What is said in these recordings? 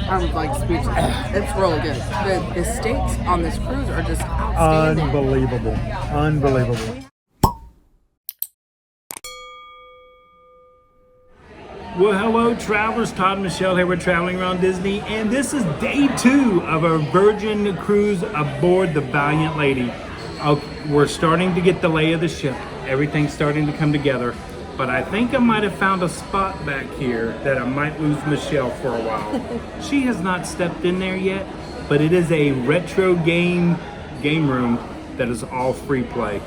I'm like speechless. It's really good. The steaks on this cruise are just outstanding. Unbelievable. Unbelievable. Well, hello, travelers. Todd and Michelle here. We're traveling around Disney, and this is day 2 of our Virgin cruise aboard the Valiant Lady. We're starting to get the lay of the ship. Everything's starting to come together, but I think I might have found a spot back here that I might lose Michelle for a while. She has not stepped in there yet, but it is a retro game room that is all free play,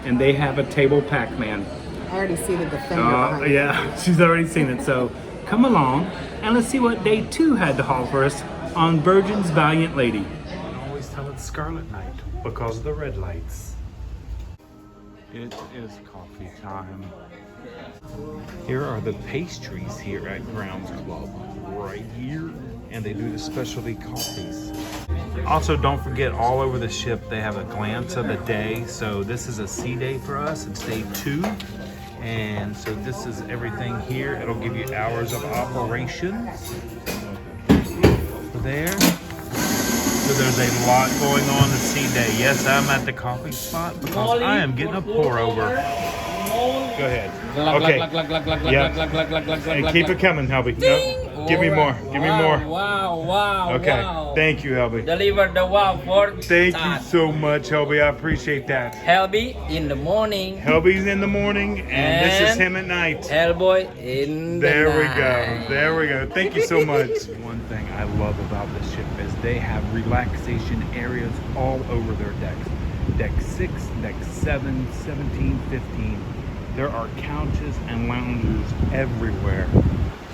and they have a table Pac-Man. I already see the defender behind yeah, she's already seen it. So come along and let's see what day 2 had to offer us on Virgin's Valiant Lady. I always tell it Scarlet Night because of the red lights. It is coffee time. Here are the pastries here at Grounds Club right here, and they do the specialty coffees. Also, don't forget, all over the ship they have a glance of the day. So this is a sea day for us. It's day 2. And so this is everything here. It'll give you hours of operation over there. So there's a lot going on the sea day. Yes, I'm at the coffee spot because I am getting a pour over. Go ahead. Okay. Yeah. Keep it coming, Helby. No, give me more. Give me more. Wow. Okay. Wow. Thank you, Helby. Deliver the wow for Thank you so much, Helby. I appreciate that. Helby in the morning. Helby's in the morning, and this is him at night. Hellboy in the There we night. go. There we go. Thank you so much. One thing I love about the ship is they have relaxation areas all over their decks. Deck 6, Deck 7, 17, 15. There are couches and lounges everywhere.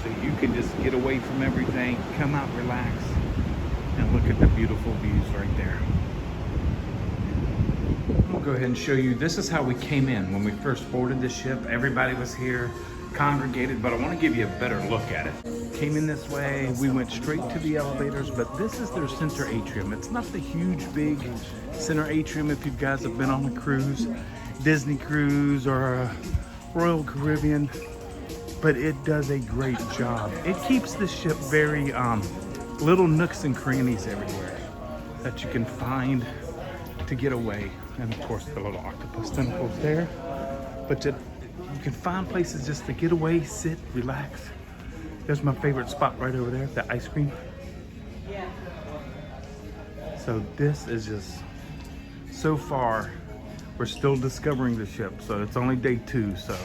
So you can just get away from everything, come out, relax, and look at the beautiful views right there. I'll go ahead and show you. This is how we came in when we first boarded the ship. Everybody was here, congregated, but I want to give you a better look at it. Came in this way, we went straight to the elevators, but this is their center atrium. It's not the huge, big center atrium if you guys have been on a cruise, Disney cruise or a Royal Caribbean, but it does a great job. It keeps the ship very little nooks and crannies everywhere that you can find to get away. And of course the little octopus tentacles there, but you can find places just to get away, sit, relax. There's my favorite spot right over there, the ice cream. So this is just, so far we're still discovering the ship, so it's only day 2, so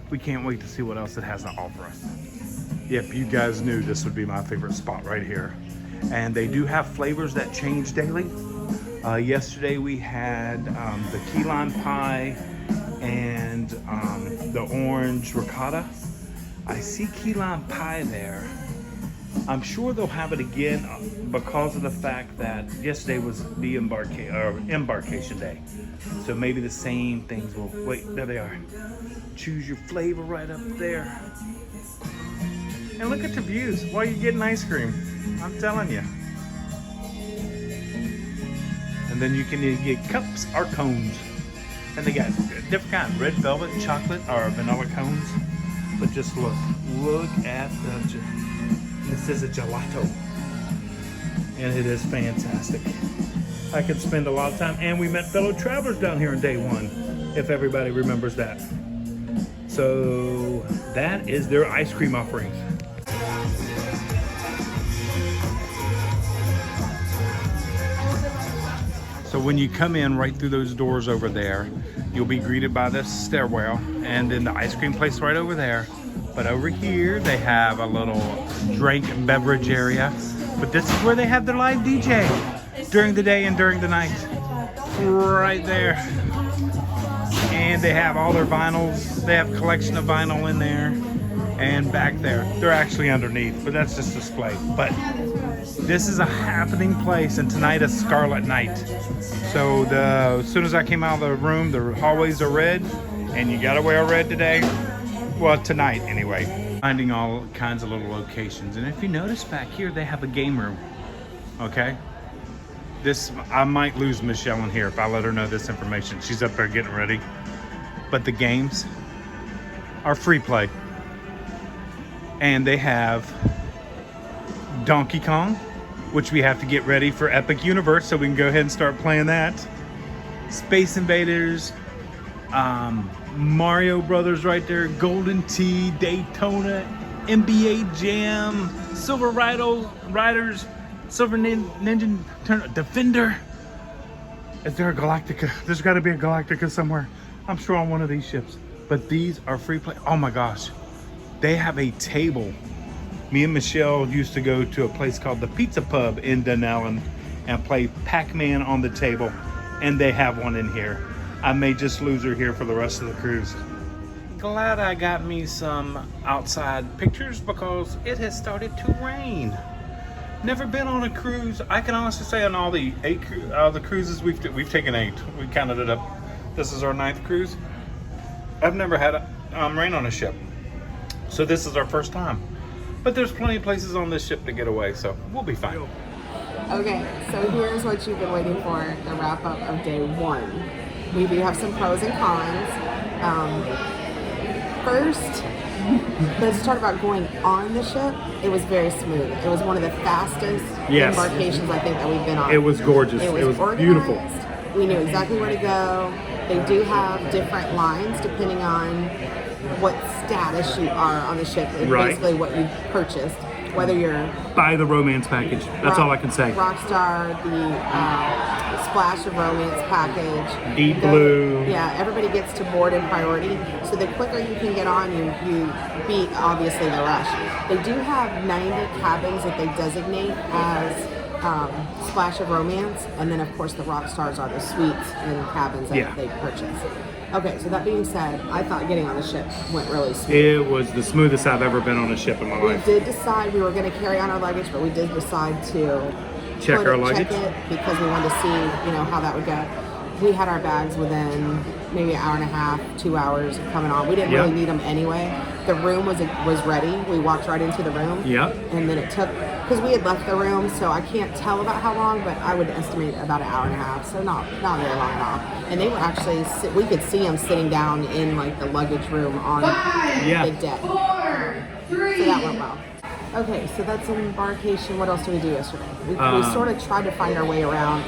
we can't wait to see what else it has to offer us. If you guys knew, this would be my favorite spot right here. And they do have flavors that change daily. Yesterday we had the key lime pie and the orange ricotta. I see key lime pie there. I'm sure they'll have it again because of the fact that yesterday was the embarkation day. So maybe the same things will, wait, there they are. Choose your flavor right up there. And look at the views while you're getting ice cream. I'm telling you. And then you can get cups or cones. And they got different kinds, red velvet, chocolate, or vanilla cones. But just look at the, this is a gelato. And it is fantastic. I could spend a lot of time, and we met fellow travelers down here on day 1, if everybody remembers that. So that is their ice cream offerings. So when you come in right through those doors over there, you'll be greeted by this stairwell and then the ice cream place right over there. But over here, they have a little drink and beverage area. But this is where they have their live DJ during the day and during the night. Right there. And they have all their vinyls. They have a collection of vinyl in there. And back there, they're actually underneath, but that's just display. But this is a happening place, and tonight is Scarlet Night. So as soon as I came out of the room, the hallways are red, and you gotta wear red today. Well, tonight anyway. Finding all kinds of little locations, and if you notice back here, they have a game room. Okay. I might lose Michelle in here if I let her know this information. She's up there getting ready. But the games are free play. And they have Donkey Kong, which we have to get ready for Epic Universe, so we can go ahead and start playing that. Space Invaders, Mario Brothers right there, Golden Tee, Daytona, NBA Jam, Silver Riders, Silver Ninja Defender. Is there a Galactica? There's got to be a Galactica somewhere. I'm sure on one of these ships. But these are free play. Oh my gosh. They have a table. Me and Michelle used to go to a place called the Pizza Pub in Dunellen and play Pac-Man on the table. And they have one in here. I may just lose her here for the rest of the cruise. Glad I got me some outside pictures because it has started to rain. Never been on a cruise. I can honestly say on all the the cruises we've taken 8. We counted it up. This is our 9th cruise. I've never had rain on a ship, so this is our first time. But there's plenty of places on this ship to get away, so we'll be fine. Okay, so here's what you've been waiting for, the wrap up of day 1. We do have some pros and cons. First, let's talk about going on the ship. It was very smooth. It was one of the fastest embarkations I think that we've been on. It was gorgeous. It was beautiful. We knew exactly where to go. They do have different lines depending on what status you are on the ship and basically what you purchased. Whether you're buy the romance package. That's all I can say. Rockstar, the Splash of Romance package. Deep Blue. Yeah, everybody gets to board in priority. So the quicker you can get on, you beat, obviously, the rush. They do have 90 cabins that they designate as Splash of Romance. And then, of course, the Rockstars are the suites and cabins that they purchase. Okay, so that being said, I thought getting on the ship went really smooth. It was the smoothest I've ever been on a ship in my life. We did decide we were going to carry on our luggage, but we did decide to check our luggage it because we wanted to see, how that would go. We had our bags within maybe an hour and a half, 2 hours of coming on. We didn't really need them anyway. The room was ready. We walked right into the room. Yep. And then it took, because we had left the room, so I can't tell about how long, but I would estimate about an hour and a half, so not very long at all. And they were actually, we could see them sitting down in like the luggage room on the deck. 4, 3. So that went well. Okay, so that's an embarkation. What else did we do yesterday? We sort of tried to find our way around.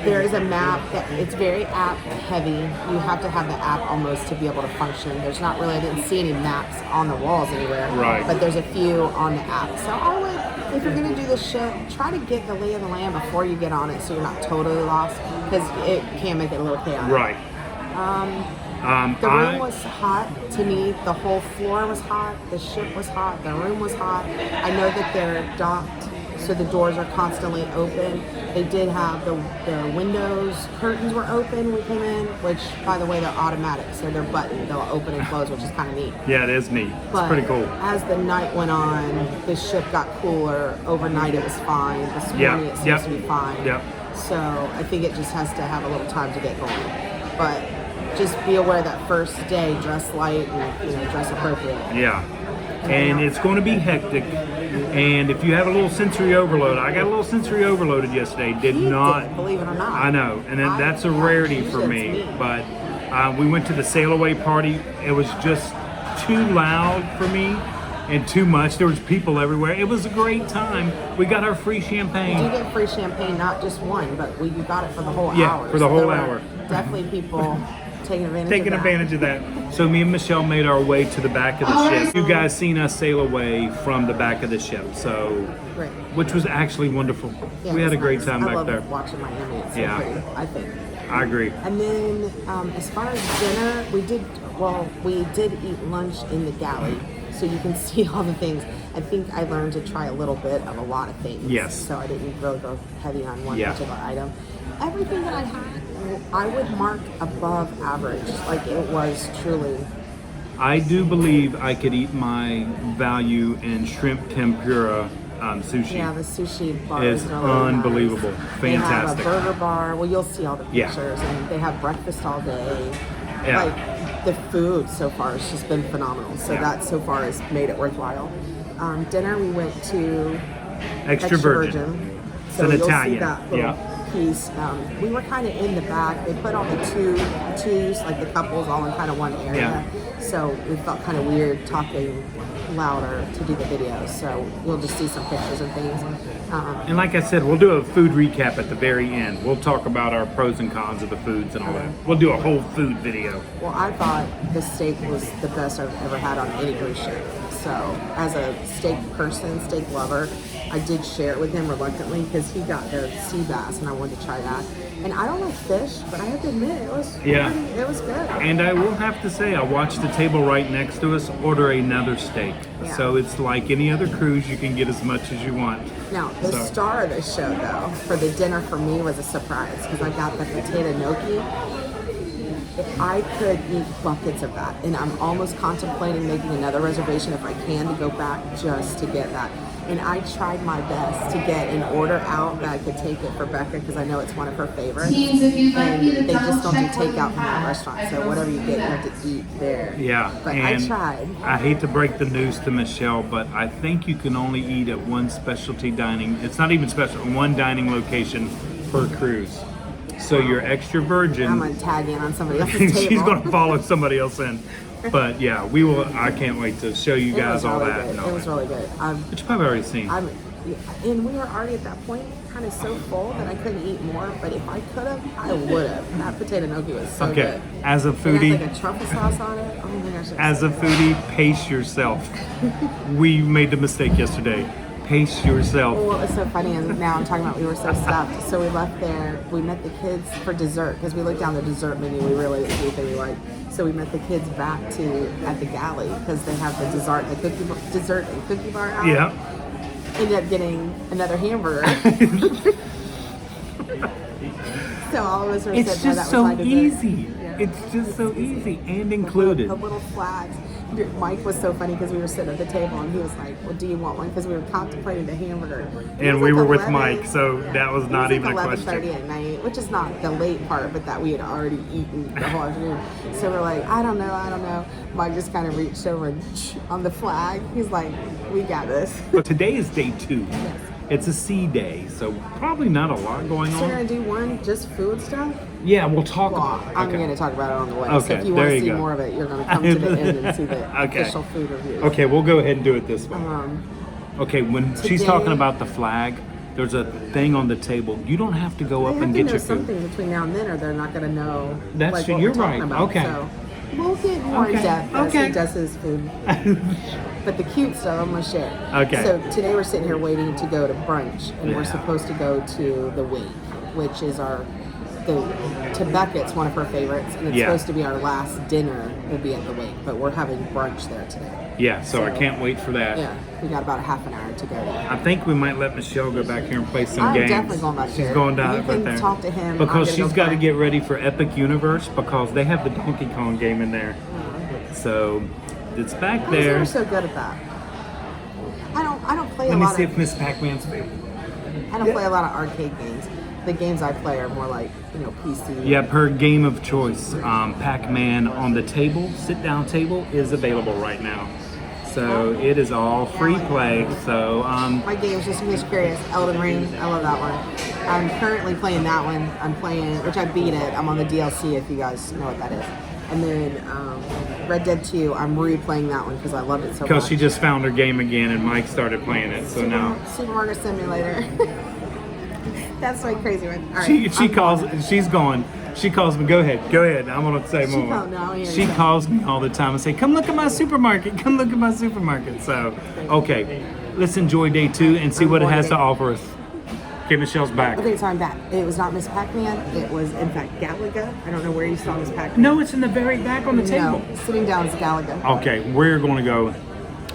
There is a map that it's very app heavy. You have to have the app almost to be able to function. There's not really, I didn't see any maps on the walls anywhere. Right. But there's a few on the app. So I would, if you're going to do this ship, try to get the lay of the land before you get on it so you're not totally lost, because it can make it a little chaotic. Right. The room was hot to me. The whole floor was hot. The ship was hot. The room was hot. I know that they're docked, so the doors are constantly open. They did have the windows, curtains were open when we came in, which, by the way, they're automatic, so they're buttoned. They'll open and close, which is kind of neat. Yeah, it is neat. But it's pretty cool. As the night went on, the ship got cooler. Overnight, it was fine. This morning, it seems to be fine. Yep. So I think it just has to have a little time to get going. But just be aware that first day, dress light and dress appropriate. Yeah. And it's going to be hectic. And if you have a little sensory overload, I got a little sensory overloaded yesterday. Did not, believe it or not. I know, and that's a rarity for me. But we went to the sail away party. It was just too loud for me and too much. There was people everywhere. It was a great time. We got our free champagne. You get free champagne, not just one, but you got it for the whole hour. Yeah, for the whole hour. Definitely people taking advantage of that. So me and Michelle made our way to the back of the ship. You guys seen us sail away from the back of the ship, so great. Which was actually wonderful. Yeah, we had a great time I back love there. Watching Miami, it's so pretty, I think. I agree. And then as far as dinner, we did eat lunch in the galley, so you can see all the things. I think I learned to try a little bit of a lot of things. Yes. So I didn't really go heavy on one particular item. Everything that I had, I would mark above average. Like, it was truly. I do believe I could eat my value in shrimp tempura sushi. Yeah, the sushi bar is unbelievable. Nice. Fantastic. They have a burger bar. Well, you'll see all the pictures. And they have breakfast all day. Yeah. Like, the food so far has just been phenomenal. So that so far has made it worthwhile. Dinner, we went to Extra Virgin. So it's an you'll Italian. see that little piece. We were kind of in the back. They put all the twos, like the couples, all in kind of one area. So we felt kind of weird talking louder to do the video. So you'll just see some pictures and things. And like I said, we'll do a food recap at the very end. We'll talk about our pros and cons of the foods and all that. We'll do a whole food video. Well, I thought the steak was the best I've ever had on any cruise ship. So as a steak person, steak lover, I did share it with him reluctantly because he got the sea bass and I wanted to try that. And I don't like fish, but I have to admit, it was good. And I will have to say, I watched the table right next to us order another steak. Yeah. So it's like any other cruise, you can get as much as you want. Now, the star of the show, though, for the dinner for me was a surprise because I got the potato gnocchi. I could eat buckets of that, and I'm almost contemplating making another reservation if I can to go back just to get that. And I tried my best to get an order out that I could take it for Becca because I know it's one of her favorites. And they just don't do takeout from that restaurant, so whatever you get, you have to eat there. Yeah, but and I tried. I hate to break the news to Michelle, but I think you can only eat at one specialty dining. It's not even special, one dining location per cruise. So you're extra virgin. I'm gonna tag in on somebody else's table. She's gonna follow somebody else in. But yeah, we will. I can't wait to show you guys all really that. Good. And all it was that. really good. But you probably already seen. And we were already at that point, kind of so full that I couldn't eat more. But if I could have, I would have. That potato gnocchi was so good. As a It foodie, had like a truffle sauce on it. Oh my gosh! as a foodie, pace yourself. We made the mistake yesterday. Pace yourself. Well, it's so funny, and now I'm talking about we were so stuffed. So we left there. We met the kids for dessert because we looked down the dessert menu. We really didn't see anything we liked. So we met the kids back at the galley because they have the dessert and cookie bar out. Yeah. Ended up getting another hamburger. So all of us were It's sitting there. just That so was my dessert. easy. Yeah. It's just so easy and included. The little flags. Mike was so funny because we were sitting at the table and he was like, "Well, do you want one?" Because we were contemplating the hamburger. And we were with Mike, so that was not even a question. 11:30 at night, which is not the late part, but that we had already eaten the whole afternoon. So we're like, I don't know. Mike just kind of reached over and on the flag. He's like, "We got this." But today is day 2. Yes. It's a sea day, so probably not a lot going So we're on. gonna do one just food stuff. Yeah, we'll talk Well, about it. I'm Okay. going to talk about it on the way. Okay, So if you there want to you see go. more of it, you're going to come to the end and see the Okay. official food review. Okay, we'll go ahead and do it this way. Okay, when she's today- talking about the flag, there's a thing on the table. You don't have to go up They have and to get know your food. something between now and then, or they're not going to know. That's like, true. what You're we're talking right. about. Okay. So we'll get more in Okay. depth as Okay. he does his food. But the cute stuff I'm going to share. Okay. So today we're sitting here waiting to go to brunch, and we're Yeah. supposed to go to the Wake, which is to Beckett's one of her favorites, and it's Yeah. supposed to be our last dinner will be at the Wake, but we're having brunch there today. Yeah, so I can't wait for that. Yeah, we got about a half an hour to go there. I think we might let Michelle go back here and play some I'm games. definitely going back She's there. going down You right can there. talk to him. I'm Because gonna she's go got to play. get ready for Epic Universe because they have the Donkey Kong game in there. So it's back I was there. never so good at that. I don't play Let a me lot see of. if Miss Pac-Man's available. I don't play a lot of arcade games. The games I play are more like PC. Yep, her game of choice, Pac-Man on the table, sit-down table, is available right now. So it is all free play. So My game's just curious. Elden Ring, I love that one. I'm currently playing that one. I'm playing, which I beat it. I'm on the DLC if you guys know what that is. And then Red Dead 2, I'm replaying that one because I loved it so much. because she just found her game again and Mike started playing it. So now Super Mario Simulator. That's my crazy one. All right, she calls me, go ahead, I'm gonna say more. She calls me all the time and say, come look at my supermarket, So, okay, let's enjoy day 2 and see what it has to offer us. Okay, Michelle's back. Okay, so I'm back. It was not Miss Pac-Man. It was, in fact, Galaga. I don't know where you saw Miss Pac-Man. No, it's in the very back on the table. No, sitting down is Galaga. Okay, we're gonna go.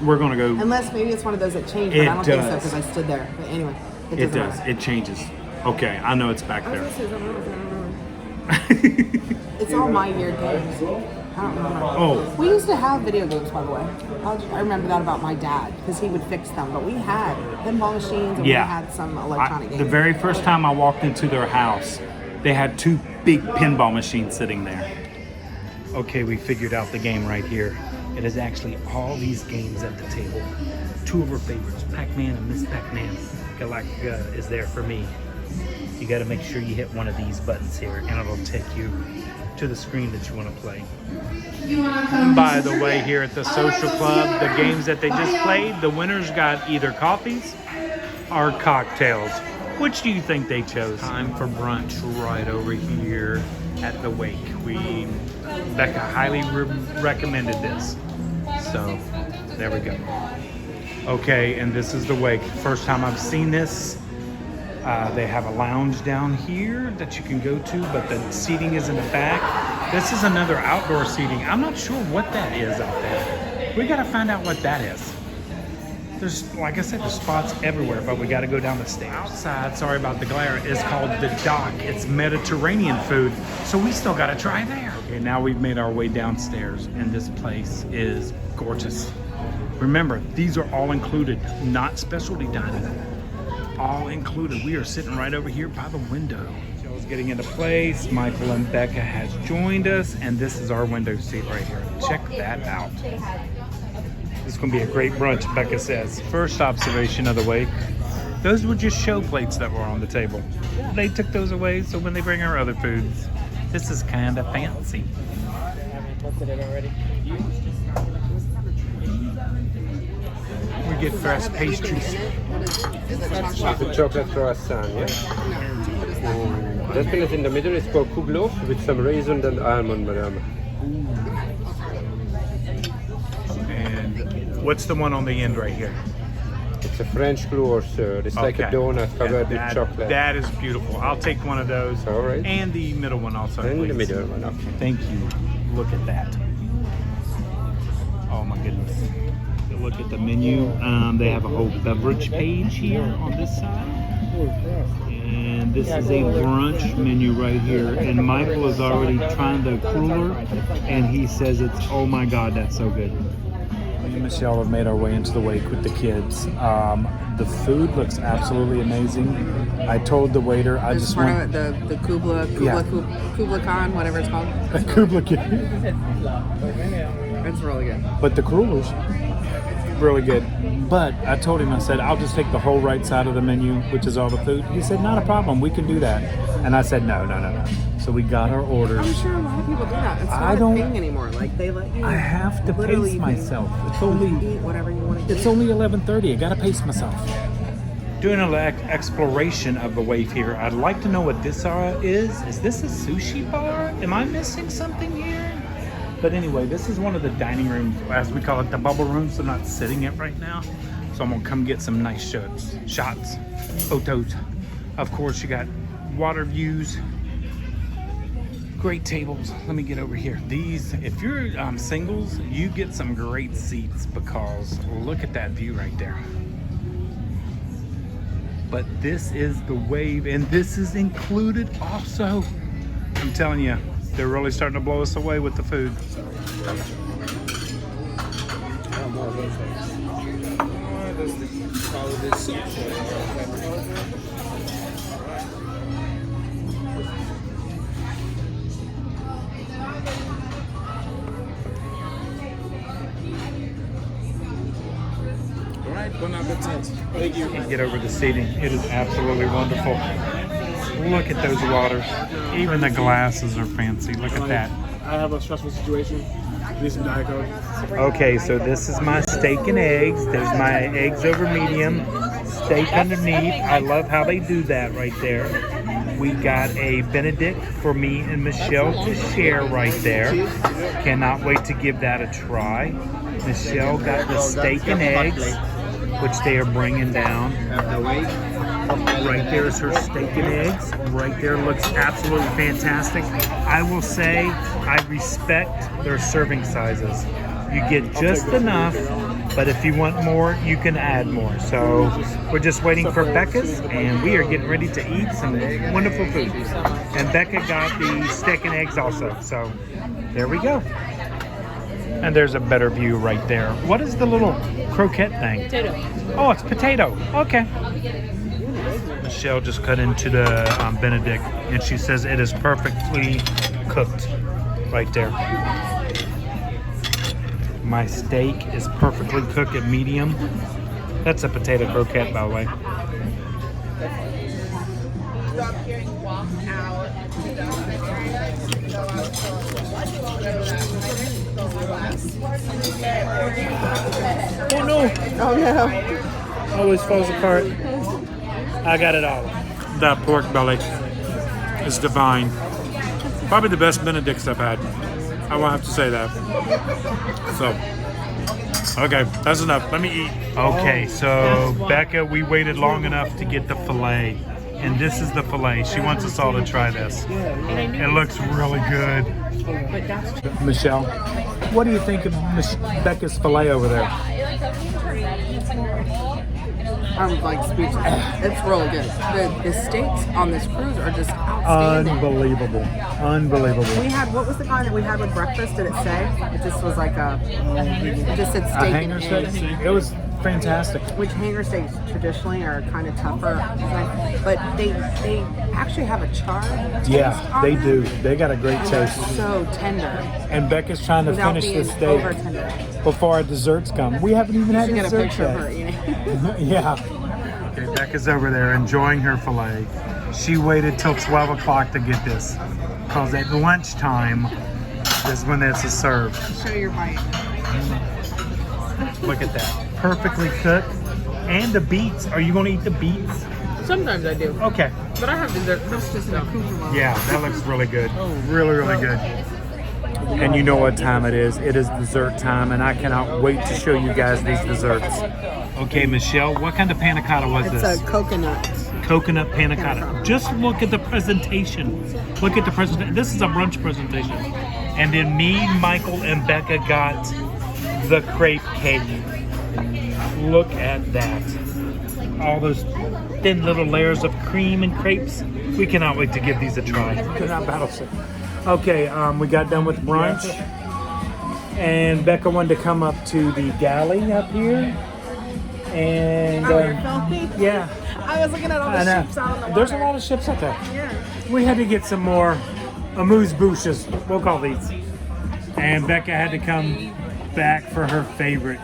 Unless maybe it's one of those that change, but It I don't think so does. because I stood there. But anyway, It doesn't does. matter. It changes. Okay, I know it's back I was there. gonna say something else, I don't remember. It's all my year games. I don't remember. Oh. We used to have video games, by the way. I remember that about my dad because he would fix them. But we had pinball machines and Yeah. we had some electronic games. The very first time I walked into their house, they had 2 big pinball machines sitting there. Okay, we figured out the game right here. It is actually all these games at the table. 2 of our favorites, Pac-Man and Miss Pac-Man. Galactica is there for me. You got to make sure you hit one of these buttons here, and it'll take you to the screen that you want to play. And by the way, here at the social club, the games that they just played, the winners got either coffees or cocktails. Which do you think they chose? Time for brunch right over here at the Wake. Becca highly recommended this. So there we go. Okay, and this is the Wake. First time I've seen this. They have a lounge down here that you can go to, but the seating is in the back. This is another outdoor seating. I'm not sure what that is out there. We gotta find out what that is. There's, like I said, there's spots everywhere, but we gotta go down the stairs. Outside, sorry about the glare, is called The Dock. It's Mediterranean food, so we still gotta try there. Okay, now we've made our way downstairs, and this place is gorgeous. Remember, these are all included, not specialty dining. All included. We are sitting right over here by the window. Joe's getting into place. Michael and Becca has joined us, and this is our window seat right here. Check that out. This is going to be a great brunch, Becca says. First observation of the Wake. Those were just show plates that were on the table. They took those away, so when they bring our other foods, this is kind of fancy. We get fresh pastries. It's a chocolate croissant, yeah? That one is in the middle. It's called Kublof with some raisin and almond, madame. And what's the one on the end right here? It's a French croissant. It's like a donut covered with chocolate. That is beautiful. I'll take one of those. All right. And the middle one also, And please. the middle one, okay. Thank you. Look at that. Oh my goodness. Look at the menu. They have a whole beverage page here on this side. And this is a brunch menu right here. And Michael is already trying the cruller, and he says it's, oh my God, that's so good. Me and Michelle have made our way into the Wake with the kids. The food looks absolutely amazing. I told the waiter, I just want the Kubla Khan, whatever it's called. Kubla Khan. It's really good. But the crullers, really good. But I told him, I said, I'll just take the whole right side of the menu, which is all the food. He said, not a problem, we can do that. And I said, no. So we got our orders. I'm sure a lot of people do that. It's not a thing anymore. Like they let you. I have to pace myself. It's only eat whatever you want to eat. It's only 11:30. I gotta pace myself. Doing an exploration of the Wave here. I'd like to know what this is. Is this a sushi bar? Am I missing something here? But anyway, this is one of the dining rooms, as we call it, the bubble rooms. I'm not sitting it right now. So I'm gonna come get some nice shots, photos. Of course, you got water views, great tables. Let me get over here. These, if you're singles, you get some great seats because look at that view right there. But this is the Wave, and this is included also. I'm telling you, they're really starting to blow us away with the food. Thank you. Get over the seating. It is absolutely wonderful. Look at those waters. Even the glasses are fancy. Look at that. I have a stressful situation. Need some Diet Coke. Okay, so this is my steak and eggs. There's my eggs over medium, steak underneath. I love how they do that right there. We got a Benedict for me and Michelle to share right there. Cannot wait to give that a try. Michelle got the steak and eggs, which they are bringing down. Right there is her steak and eggs. Right there looks absolutely fantastic. I will say I respect their serving sizes. You get just enough, but if you want more, you can add more. So we're just waiting for Becca's, and we are getting ready to eat some wonderful food. And Becca got the steak and eggs also. So there we go. And there's a better view right there. What is the little croquette thing? Potato. Oh, it's potato. Okay. Michelle just cut into the Benedict, and she says it is perfectly cooked right there. My steak is perfectly cooked at medium. That's a potato croquette, by the way. Oh no! Oh no. Always falls apart. I got it all. That pork belly is divine. Probably the best Benedict's I've had. I will have to say that. So, okay, that's enough. Let me eat. Okay, so Becca, we waited long enough to get the filet. And this is the filet. She wants us all to try this. It looks really good. Michelle, what do you think of Becca's filet over there? I'm like speechless. It's really good. The steaks on this cruise are just outstanding. Unbelievable. Unbelievable. We had, what was the kind that we had with breakfast? Did it say? It just was like it just said steak. A hanger steak? It was fantastic. Which hanger steaks traditionally are kind of tougher, but they actually have a char. Yeah, they do. They got a great And taste. they're so tender. And Becca's trying to Without finish being this steak over tender. before our desserts come. We haven't even had You get a desserts picture of her yet. eating. Yeah. Okay, Becca's over there enjoying her filet. She waited till 12 o'clock to get this, because at lunchtime is when this is served. Show your bite. Look at that. Perfectly cooked. And the beets. Are you going to eat the beets? Sometimes I do, Okay. but I have dessert. That's just an accoutrement. Yeah, that looks really good. Really, really good. And you know what time it is. It is dessert time, and I cannot wait to show you guys these desserts. Okay, Michelle, what kind of panna cotta was It's this? a coconut. Coconut panna cotta. Just look at the presentation. Look at the presentation. This is a brunch presentation. And then me, Michael, and Becca got the crepe cake. Look at that. All those thin little layers of cream and crepes. We cannot wait to give these a try. Okay, we got done with brunch. And Becca wanted to come up to the galley up here. And You're filthy? yeah. I was looking at all the I know. ships out on the water. There's a lot of ships out there. Yeah. We had to get some more amuse-bouches, we'll call these. And Becca had to come back for her favorite.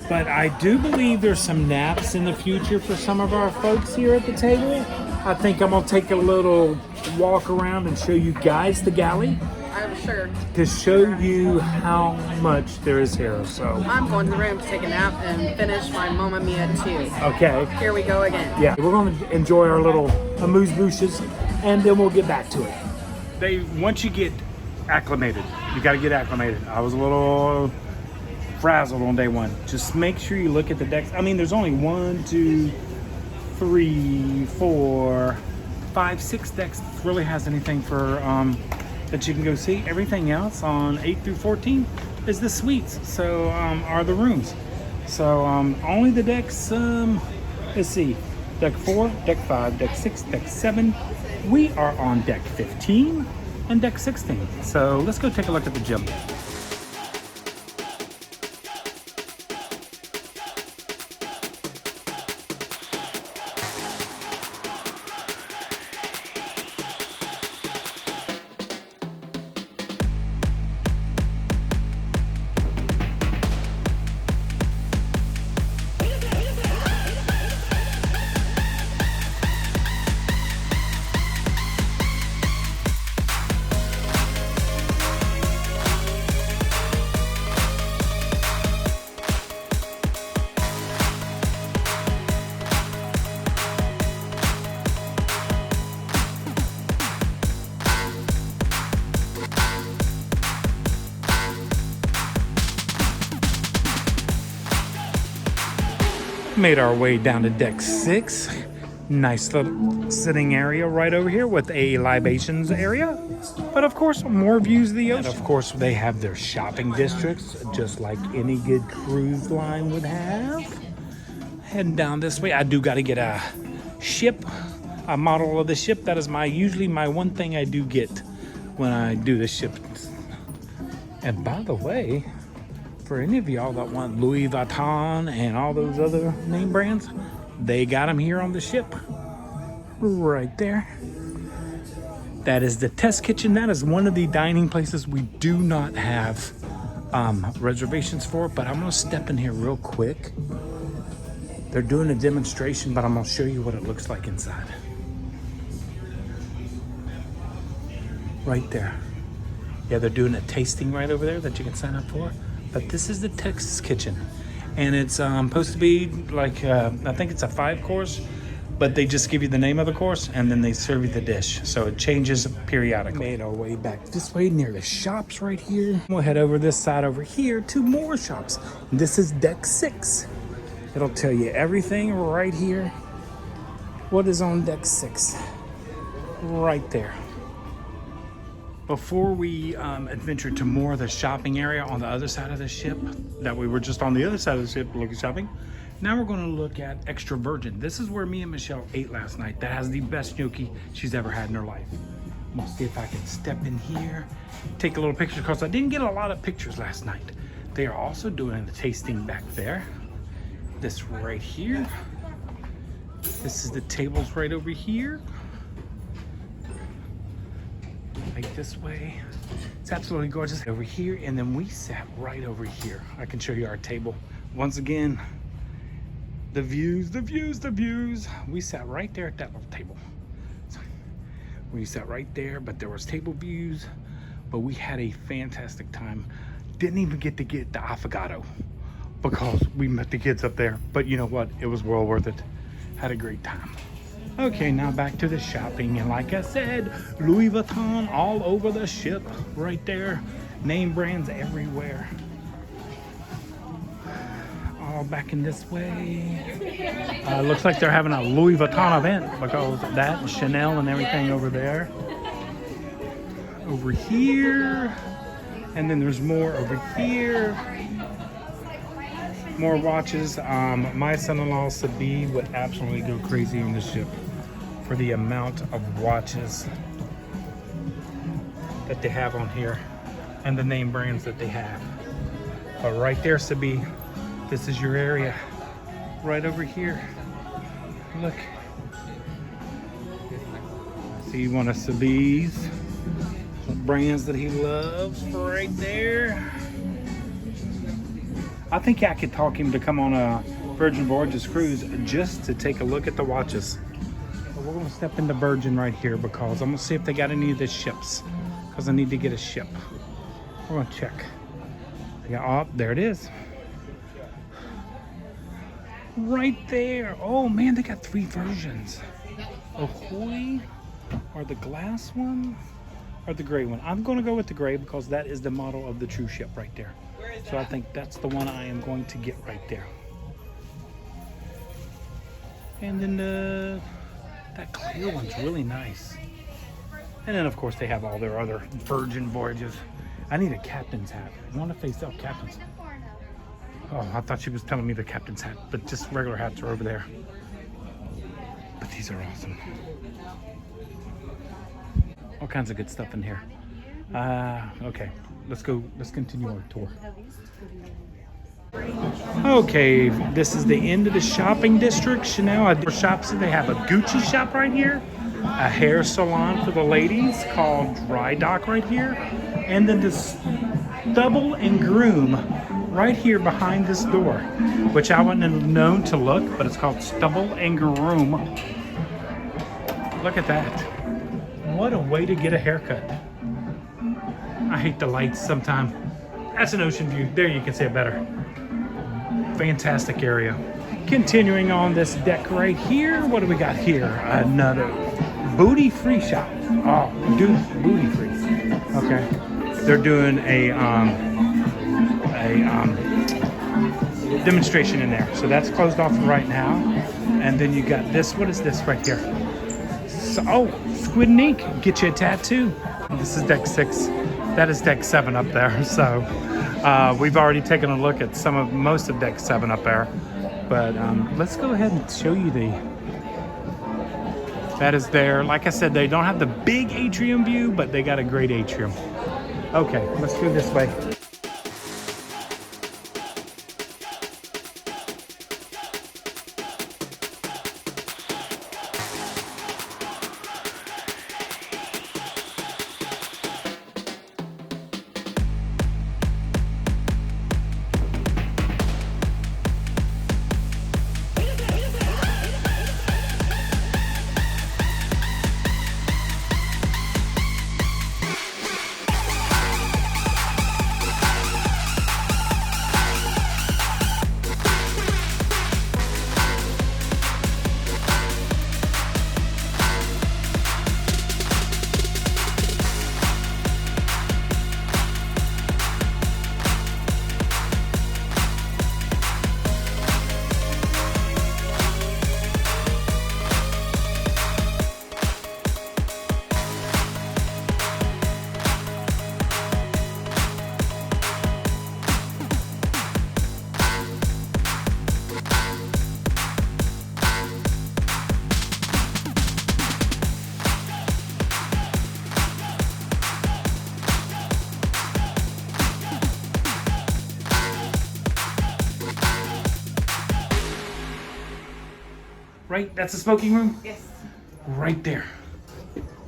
But I do believe there's some naps in the future for some of our folks here at the table. I think I'm gonna take a little walk around and show you guys the galley I'm sure. to show you how much there is here. So, I'm going to the room to take a nap and finish my Mamma Mia too. okay. Here we go again. Yeah, we're going to enjoy our little amuse-bouches, and then we'll get back to it. Once you get acclimated, you got to get acclimated. I was a little frazzled on day one. Just make sure you look at the decks. I mean, there's only 1, 2, 3, 4, 5, 6 decks. Really has anything for that you can go see. Everything else on 8 through 14 is the suites. So are the rooms. So only the decks. Let's see. Deck 4, Deck 5, Deck 6, Deck 7. We are on Deck 15 and Deck 16. So let's go take a look at the gym. Made our way down to Deck 6. Nice little sitting area right over here with a libations area. But of course, more views of the ocean. And of course, they have their shopping districts, just like any good cruise line would have. Heading down this way, I do got to get a ship, a model of the ship. That is usually my one thing I do get when I do the ship. And by the way, for any of y'all that want Louis Vuitton and all those other name brands, they got them here on the ship. Right there. That is the test kitchen. That is one of the dining places we do not have reservations for, but I'm gonna step in here real quick. They're doing a demonstration, but I'm gonna show you what it looks like inside. Right there. Yeah, they're doing a tasting right over there that you can sign up for. But this is the Texas Kitchen. And it's supposed to be like, I think it's a 5-course, but they just give you the name of the course and then they serve you the dish. So it changes periodically. Made our way back this way near the shops right here. We'll head over this side over here to more shops. This is deck 6. It'll tell you everything right here. What is on deck 6? Right there. Before we adventure to more of the shopping area on the other side of the ship, that we were just on the other side of the ship looking shopping, now we're going to look at Extra Virgin. This is where me and Michelle ate last night. That has the best gnocchi she's ever had in her life. I'm going to see if I can step in here, take a little picture, because I didn't get a lot of pictures last night. They are also doing the tasting back there. This right here. This is the tables right over here. Like this way. It's absolutely gorgeous over here, and then we sat right over here. I can show you our table. Once again, the views, the views, the views. We sat right there at that little table. So we sat right there, but there was table views, but we had a fantastic time. Didn't even get to get the affogato because we met the kids up there, but you know what? It was well worth it. Had a great time. Okay, now back to the shopping, and like I said, Louis Vuitton all over the ship, right there. Name brands everywhere. All back in this way. Looks like they're having a Louis Vuitton event because of that, Chanel and everything over there. Over here, and then there's more over here. More watches. My son-in-law Sabi would absolutely go crazy on this ship for the amount of watches that they have on here and the name brands that they have. But right there, Sabi, this is your area. Right over here. Look. See one of Sabi's brands that he loves right there. I think I could talk him to come on a Virgin Voyages cruise just to take a look at the watches. But we're gonna step into Virgin right here because I'm gonna see if they got any of the ships, because I need to get a ship. We're gonna check. Yeah, oh, there it is. Right there. Oh man, they got 3 versions. Ahoy, or the glass one, or the gray one. I'm gonna go with the gray because that is the model of the true ship right there. So I think that's the one I am going to get right there. And then that clear one's really nice. And then of course they have all their other Virgin Voyages. I need a captain's hat. I wonder if they sell captain's hat. Oh, I thought she was telling me the captain's hat, but just regular hats are over there. But these are awesome. All kinds of good stuff in here. Okay. Let's continue our tour. Okay, this is the end of the shopping district. Chanel shops. They have a Gucci shop right here, a hair salon for the ladies called Dry Dock right here, and then this Stubble and Groom right here behind this door, which I wouldn't have known to look, but it's called Stubble and Groom. Look at that. What a way to get a haircut. I hate the lights sometimes. That's an ocean view. There you can see it better. Fantastic area. Continuing on this deck right here, what do we got here? Another booty free shop. Oh, dude, booty free. Okay. They're doing a demonstration in there. So that's closed off right now. And then you got this. What is this right here? So, oh, Squid and Ink. Get you a tattoo. This is deck 6. That is deck 7 up there. So we've already taken a look at most of deck 7 up there. But let's go ahead and show you that is there. Like I said, they don't have the big atrium view, but they got a great atrium. Okay, let's go this way. right? That's the smoking room? Yes. Right there.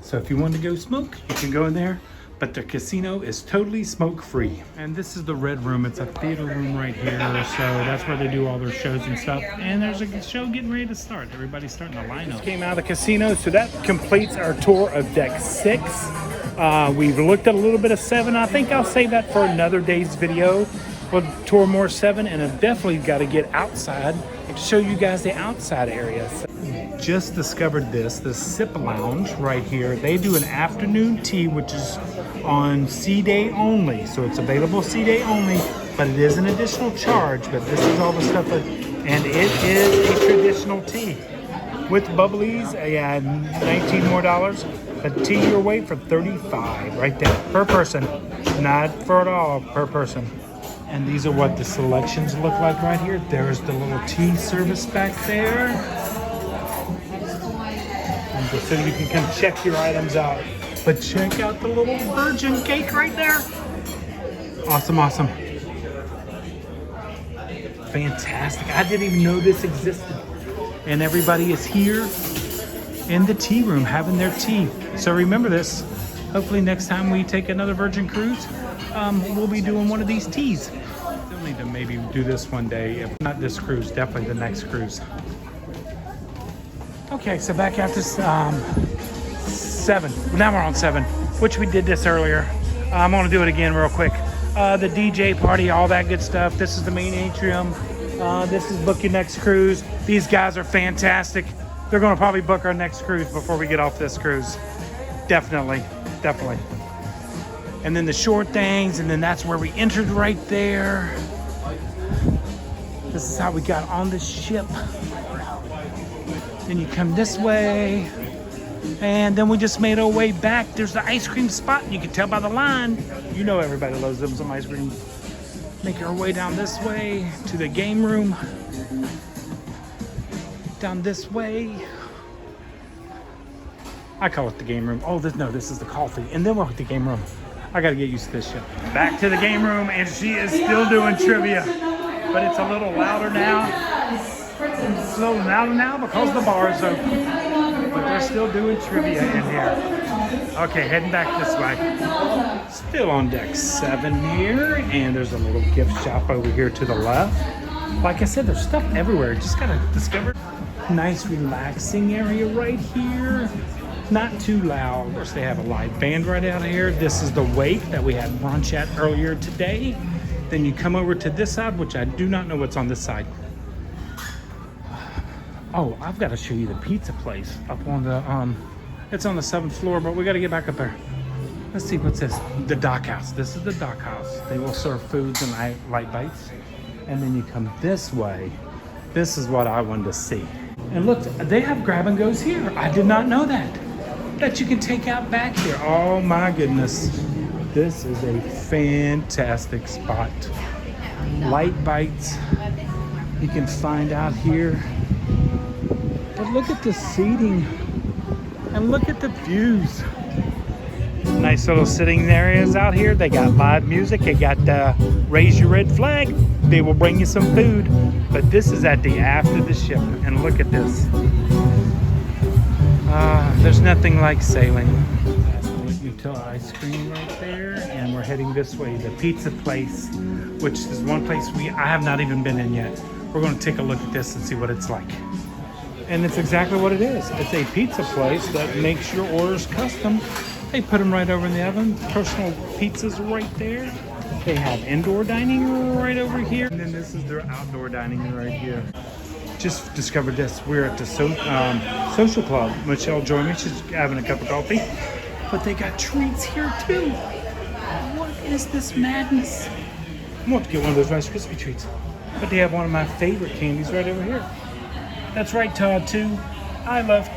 So if you want to go smoke, you can go in there. But the casino is totally smoke-free. And this is the red room. It's a theater room right here. So that's where they do all their shows and stuff. And there's a show getting ready to start. Everybody's starting to line up. Just came out of the casino, so that completes our tour of deck 6. We've looked at a little bit of 7. I think I'll save that for another day's video. We'll tour more 7, and I've definitely got to get outside and show you guys the outside areas. Just discovered the Sip Lounge right here. They do an afternoon tea, which is on C day only. So it's available C day only, but it is an additional charge. But this is all the stuff that, and it is a traditional tea with bubblies. Yeah, $19 more. But tea your weight for $35 right there per person, not for it all, per person. And these are what the selections look like right here. There's the little tea service back there. And just so you can come check your items out. But check out the little virgin cake right there. Awesome, awesome. Fantastic. I didn't even know this existed. And everybody is here in the tea room having their tea. So remember this. Hopefully next time we take another Virgin cruise, we'll be doing one of these teas. Still need to maybe do this one day. If not this cruise, definitely the next cruise. Okay, so back after 7. Now we're on 7, which we did this earlier. I'm gonna do it again real quick. The DJ party, all that good stuff. This is the main atrium. This is Book Your Next Cruise. These guys are fantastic. They're gonna probably book our next cruise before we get off this cruise. Definitely. And then the short things, and then that's where we entered right there. This is how we got on the ship. Then you come this way, and then we just made our way back. There's the ice cream spot. You can tell by the line. You know everybody loves them some ice cream. Make our way down this way to the game room. Down this way. I call it the game room. Oh, this is the coffee. And then we're at the game room. I gotta get used to this shit. Back to the game room, and she is still doing trivia. But it's a little louder now. It's a little louder now because the bar is open. But they're still doing trivia in here. Okay, heading back this way. Still on deck 7 here, and there's a little gift shop over here to the left. Like I said, there's stuff everywhere. Just gotta discover. Nice relaxing area right here. Not too loud. Of course, they have a live band right out here. This is the Wake that we had brunch at earlier today. Then you come over to this side, which I do not know what's on this side. Oh, I've got to show you the pizza place up on the, it's on the 7th floor, but we got to get back up there. Let's see, what's this? The Dock House. This is the Dock House. They will serve foods and light bites. And then you come this way. This is what I wanted to see. And look, they have grab and goes here. I did not know that you can take out back here. Oh my goodness. This is a fantastic spot. Light bites you can find out here. But look at the seating and look at the views. Nice little sitting areas out here. They got live music. They got raise your red flag. They will bring you some food. But this is at the after the ship. And look at this. There's nothing like sailing. Util ice cream right there. And we're heading this way. The pizza place, which is one place I have not even been in yet. We're going to take a look at this and see what it's like. And it's exactly what it is. It's a pizza place that makes your orders custom. They put them right over in the oven. Personal pizzas right there. They have indoor dining right over here. And then this is their outdoor dining right here. Just discovered this. We're at the social club. Michelle joined me. She's having a cup of coffee. But they got treats here too. What is this madness? I want to get one of those Rice Krispie treats. But they have one of my favorite candies right over here. That's right, Todd, too. I love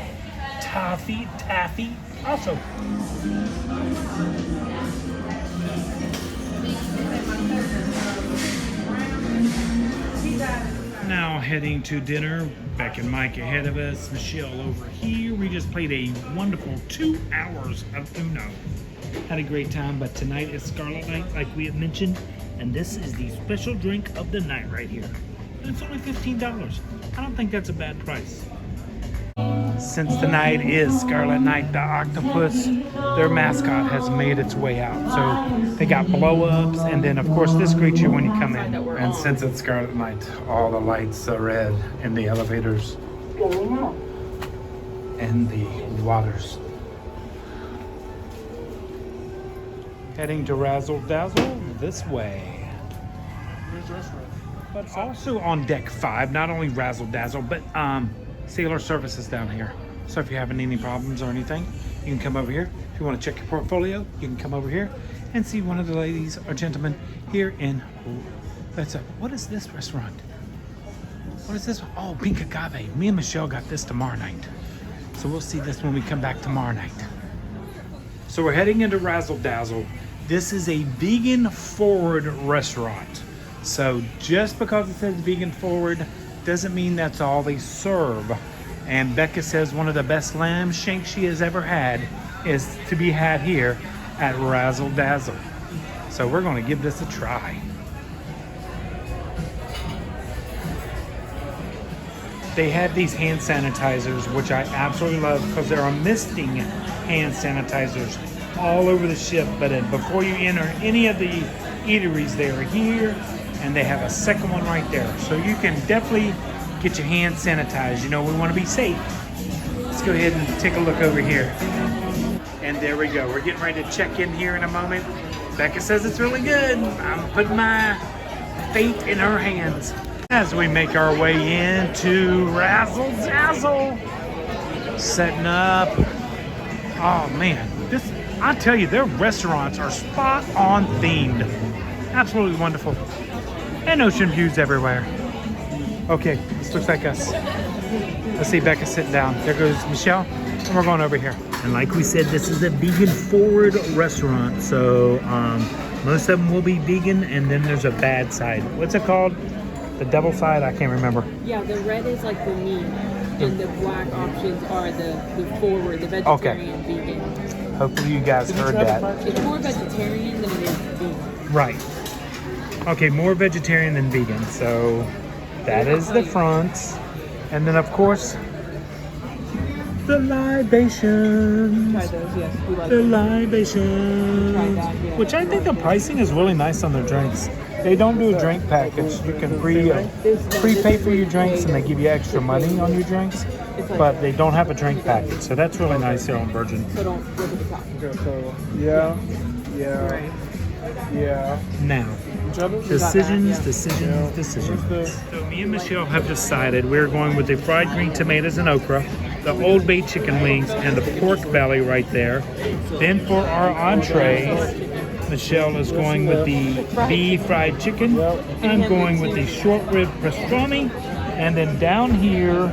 taffy also. Now heading to dinner. Beck and Mike ahead of us. Michelle over here. We just played a wonderful 2 hours of Uno. Had a great time, but tonight is Scarlet Night, like we had mentioned. And this is the special drink of the night right here. And it's only $15. I don't think that's a bad price. since tonight is Scarlet Night, the octopus, their mascot, has made its way out. So they got blow-ups, and then of course this greets you when you come in. And since it's Scarlet Night, all the lights are red in the elevators and the waters. Heading to Razzle Dazzle this way. But also on deck 5, not only Razzle Dazzle, but sailor services down here. So if you're having any problems or anything, you can come over here. If you want to check your portfolio, you can come over here and see one of the ladies or gentlemen here in, what is this restaurant? What is this? Oh, Pink Agave. Me and Michelle got this tomorrow night. So we'll see this when we come back tomorrow night. So we're heading into Razzle Dazzle. This is a vegan forward restaurant. So just because it says vegan forward doesn't mean that's all they serve. And Becca says one of the best lamb shanks she has ever had is to be had here at Razzle Dazzle. So we're going to give this a try. They have these hand sanitizers, which I absolutely love because there are misting hand sanitizers all over the ship. But before you enter any of the eateries, they are here, and they have a second one right there. So you can definitely get your hands sanitized. You know, we want to be safe. Let's go ahead and take a look over here. And there we go. We're getting ready to check in here in a moment. Becca says it's really good. I'm putting my fate in her hands. As we make our way into Razzle Dazzle, setting up. Oh man, I tell you, their restaurants are spot on themed. Absolutely wonderful. And ocean views everywhere. Okay, this looks like us. Let's see Becca sitting down. There goes Michelle, and we're going over here. And like we said, this is a vegan forward restaurant. So most of them will be vegan, and then there's a bad side. What's it called? The devil side? I can't remember. Yeah, the red is like the meat, and the black options are the forward, the vegetarian, vegan. Hopefully you guys heard that. It's more vegetarian than it is vegan. Right. Okay, more vegetarian than vegan. So that is the front. And then of course, the libations. Try those, yes. We like The them. libations. Try that, yeah. Which I think the pricing is really nice on their drinks. They don't do a drink package. You can prepay for your drinks, and they give you extra money on your drinks. But they don't have a drink package, so that's really nice here on Virgin. So don't look at the top. Okay, so yeah. Now, decisions. So me and Michelle have decided we're going with the fried green tomatoes and okra, the Old Bay chicken wings, and the pork belly right there. Then for our entrees, Michelle is going with the beef fried chicken. I'm going with the short rib pastrami. And then down here,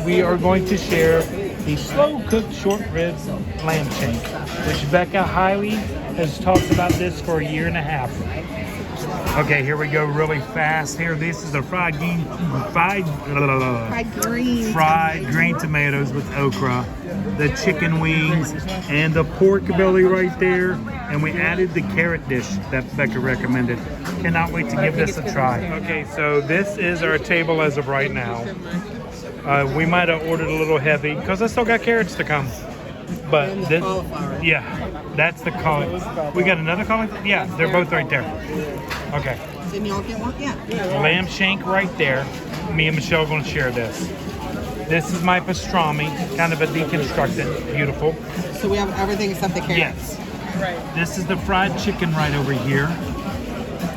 we are going to share the slow cooked short ribs lamb shank, which Becca highly has talked about this for a year and a half. Okay, here we go really fast here. This is the fried green tomatoes with okra, the chicken wings, and the pork belly right there. And we added the carrot dish that Becca recommended. Cannot wait to give this a try. Okay, so this is our table as of right now. We might have ordered a little heavy because I still got carrots to come. But this, yeah, that's the cauliflower. We got another cauliflower? Yeah, they're both right there. Okay. Didn't y'all get one? Yeah. Lamb shank right there. Me and Michelle are going to share this. This is my pastrami, kind of a deconstructed, beautiful. So we have everything except the carrots. Yes. Right. This is the fried chicken right over here.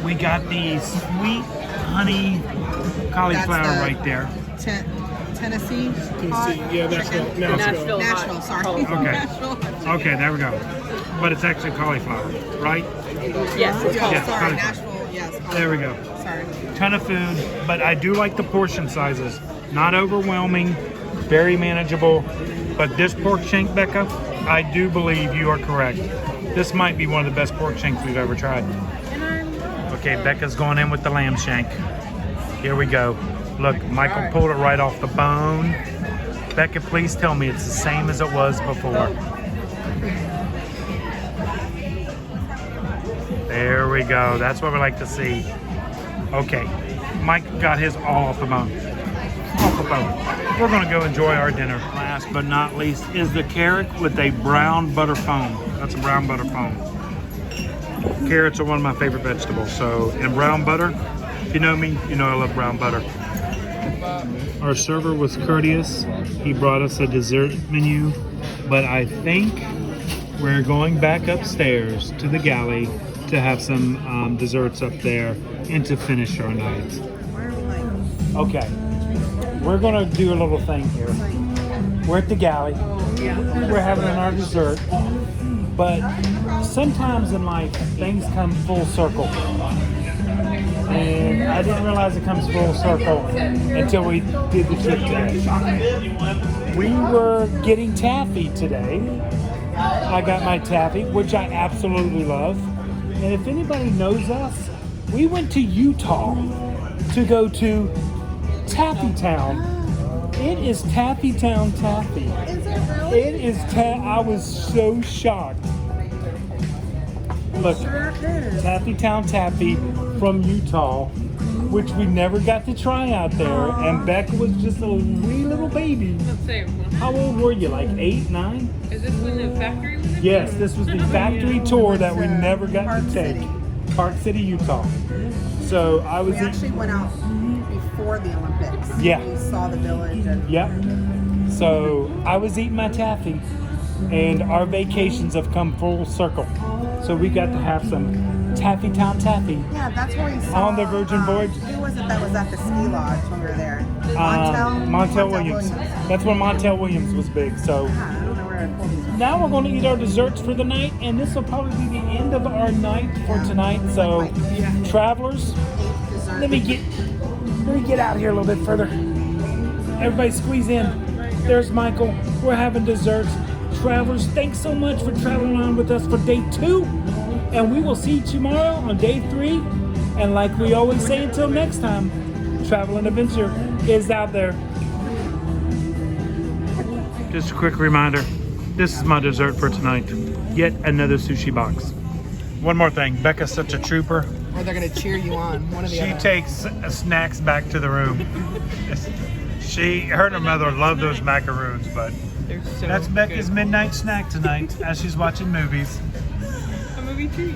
We got the sweet honey cauliflower right there. Tennessee. Yeah, Nashville. Nashville, sorry. Okay. Nashville. Okay, there we go. But it's actually cauliflower, right? Yes, it's called. Yes, Sorry, cauliflower. Nashville. Yes. There we go. Sorry. Ton of food, but I do like the portion sizes. Not overwhelming, very manageable. But this pork shank, Becca, I do believe you are correct. This might be one of the best pork shanks we've ever tried. Okay, Becca's going in with the lamb shank. Here we go. Look, Michael pulled it right off the bone. Becca, please tell me it's the same as it was before. There we go. That's what we like to see. Okay, Mike got his all off the bone. Off the We're gonna go enjoy our dinner. Last but not least is the carrot with a brown butter foam. That's a brown butter foam. Carrots are one of my favorite vegetables. So in brown butter, if you know me, you know I love brown butter. Our server was courteous. He brought us a dessert menu, but I think we're going back upstairs to the galley to have some desserts up there and to finish our night. Okay, we're gonna do a little thing here. We're at the galley. We're having our dessert, but sometimes in life things come full circle. And I didn't realize it comes full circle until we did the trip today. We were getting taffy today. I got my taffy, which I absolutely love. And if anybody knows us, we went to Utah to go to Taffy Town. It is Taffy Town Taffy. Is it really? It is I was so shocked. Look, Sure is. Taffy Town Taffy from Utah, which we never got to try out there. And Becca was just a wee little baby. Let's say, How old were you? Like 8, 9? is this when the factory was in? Yes, this was the factory tour that we never got Park to take. City. Park City, Utah. So I was We actually went out before the Olympics. Yeah. We saw the village and Yep. So I was eating my taffy, and our vacations have come full circle. So we got to have some Taffy Town Taffy. yeah, that's where we saw On the Virgin Voyages. Who was it that was at the ski lodge when we were there? Montel Williams. That's when Montel Williams was big. So Yeah, I don't know where I pulled these from. now we're going to eat our desserts for the night, and this will probably be the end of our night for tonight. So travelers, Dessert. let me get out here a little bit further. Everybody squeeze in. There's Michael. We're having desserts. Travelers, thanks so much for traveling on with us for day 2. And we will see you tomorrow on day 3. And like we always say, until next time, travel and adventure is out there. Just a quick reminder, this is my dessert for tonight. Yet another sushi box. One more thing, Becca's such a trooper. Or they're going to cheer you on. One of the She other. takes snacks back to the room. Her and her mother love those macaroons, but They're so that's Becca's good. midnight snack tonight as she's watching movies. A movie treat.